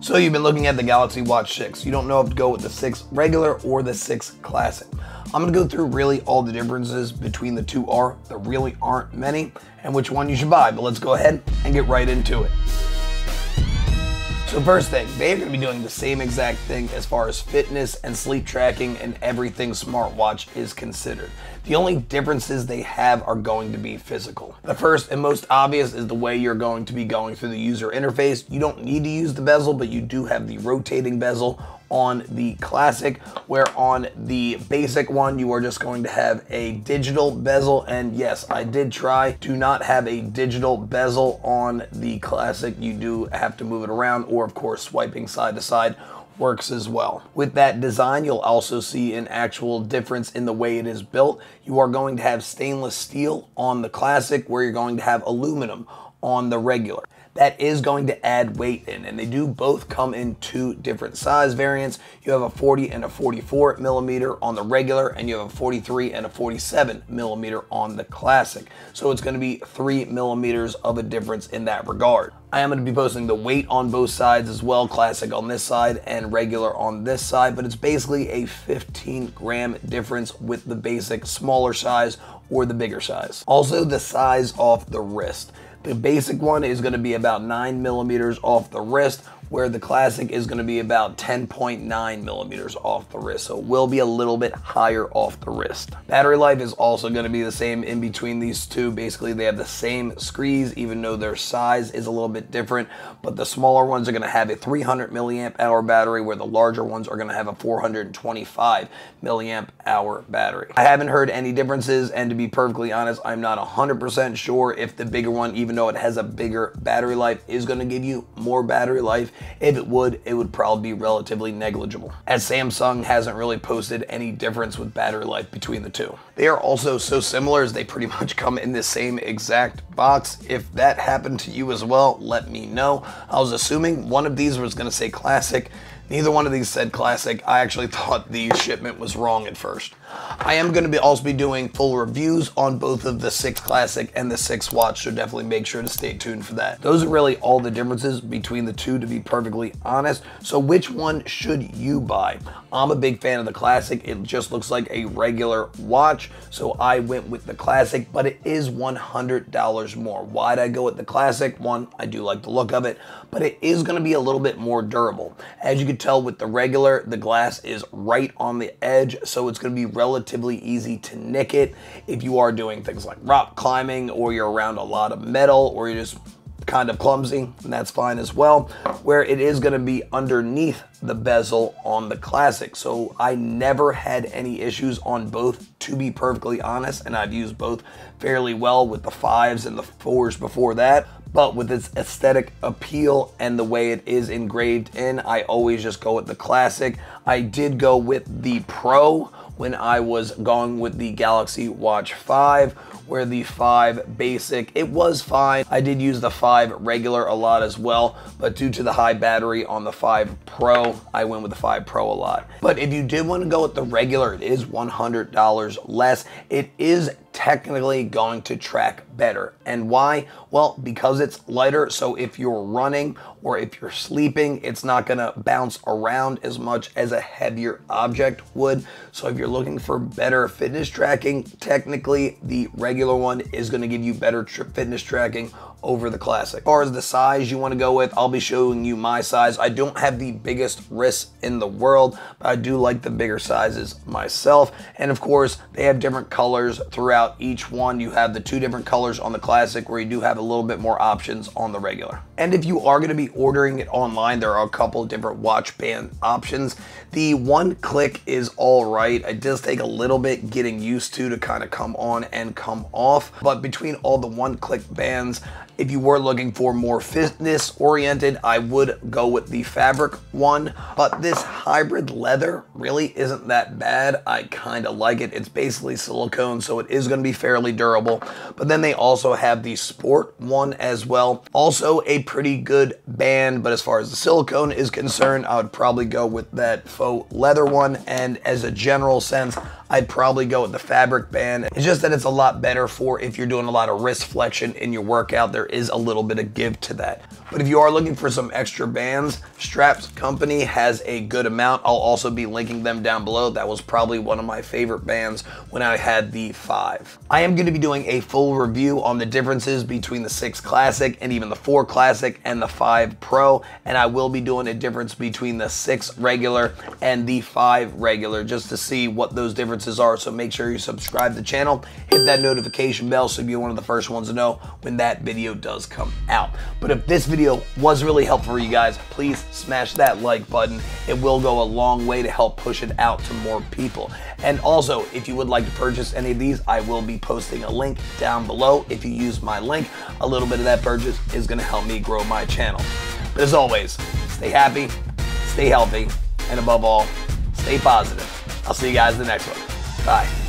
So you've been looking at the Galaxy Watch 6. You don't know if to go with the 6 regular or the 6 classic. I'm going to go through really all the differences between the two are. There really aren't many, and which one you should buy. But let's go ahead and get right into it. So first thing, they're going to be doing the same exact thing as far as fitness and sleep tracking and everything smartwatch is considered. The only differences they have are going to be physical. The first and most obvious is the way you're going to be going through the user interface. You don't need to use the bezel, but you do have the rotating bezel on the classic, where on the basic one you are just going to have a digital bezel. And yes, I did try to not have a digital bezel on the classic. You do have to move it around, or of course swiping side to side works as well. With that design, you'll also see an actual difference in the way it is built. You are going to have stainless steel on the classic, where you're going to have aluminum on the regular. That is going to add weight in, and they do both come in two different size variants. You have a 40 and a 44 millimeter on the regular, and you have a 43 and a 47 millimeter on the classic. So it's going to be 3 millimeters of a difference in that regard. I am going to be posting the weight on both sides as well, classic on this side and regular on this side, but it's basically a 15 gram difference with the basic smaller size or the bigger size. Also, the size off the wrist. The basic one is going to be about 9 millimeters off the wrist, where the classic is going to be about 10.9 millimeters off the wrist. So it will be a little bit higher off the wrist. Battery life is also going to be the same in between these two. Basically, they have the same screens, even though their size is a little bit different. But the smaller ones are going to have a 300 milliamp hour battery, where the larger ones are going to have a 425 milliamp hour battery. I haven't heard any differences, and to be perfectly honest, I'm not 100% sure if the bigger one, even though it has a bigger battery life, is going to give you more battery life. If it would probably be relatively negligible, as Samsung hasn't really posted any difference with battery life between the two. They are also so similar as they pretty much come in the same exact box. If that happened to you as well, let me know. I was assuming one of these was going to say classic. Neither one of these said classic. I actually thought the shipment was wrong at first. I am going to also be doing full reviews on both of the 6 Classic and the 6 Watch, so definitely make sure to stay tuned for that. Those are really all the differences between the two, to be perfectly honest. So which one should you buy? I'm a big fan of the Classic. It just looks like a regular watch, so I went with the Classic, but it is $100 more. Why'd I go with the Classic? One, I do like the look of it, but it is going to be a little bit more durable. As you can tell with the regular, the glass is right on the edge, so it's going to be relatively easy to nick it if you are doing things like rock climbing, or you're around a lot of metal, or you're just kind of clumsy, and that's fine as well. Where it is going to be underneath the bezel on the Classic. So I never had any issues on both, to be perfectly honest, and I've used both fairly well with the 5s and the 4s before that. But with its aesthetic appeal and the way it is engraved in, I always just go with the Classic. I did go with the Pro when I was going with the Galaxy Watch 5, where the 5 basic, it was fine. I did use the 5 regular a lot as well, but due to the high battery on the 5 Pro, I went with the 5 Pro a lot. But if you did want to go with the regular, it is $100 less. It is technically going to track better. And why? Well, because it's lighter, so if you're running or if you're sleeping, it's not gonna bounce around as much as a heavier object would. So if you're looking for better fitness tracking, technically the regular one is gonna give you better fitness tracking over the Classic. As far as the size you want to go with, I'll be showing you my size. I don't have the biggest wrists in the world, but I do like the bigger sizes myself. And of course, they have different colors throughout each one. You have the 2 different colors on the Classic, where you do have a little bit more options on the regular. And if you are going to be ordering it online, there are a couple different watch band options. The one click is all right. It does take a little bit getting used to kind of come on and come off. But between all the one click bands, if you were looking for more fitness oriented, I would go with the fabric one. But this hybrid leather really isn't that bad. I kind of like it. It's basically silicone, so it is going to be fairly durable. But then they also have the sport one as well. Also a pretty good band, but as far as the silicone is concerned, I would probably go with that faux leather one. And as a general sense, I'd probably go with the fabric band. It's just that it's a lot better for if you're doing a lot of wrist flexion in your workout. There is a little bit of give to that. But if you are looking for some extra bands, Straps Company has a good amount. I'll also be linking them down below. That was probably one of my favorite bands when I had the 5. I am going to be doing a full review on the differences between the 6 Classic and even the 4 Classic and the 5 Pro, and I will be doing a difference between the 6 regular and the 5 regular just to see what those differences are. So make sure you subscribe to the channel, hit that notification bell so you're one of the first ones to know when that video does come out. But if this video was really helpful for you guys, please smash that like button. It will go a long way to help push it out to more people. And also, if you would like to purchase any of these, I will be posting a link down below. If you use my link, a little bit of that purchase is going to help me grow my channel. But as always, stay happy, stay healthy, and above all, stay positive. I'll see you guys in the next one. Bye.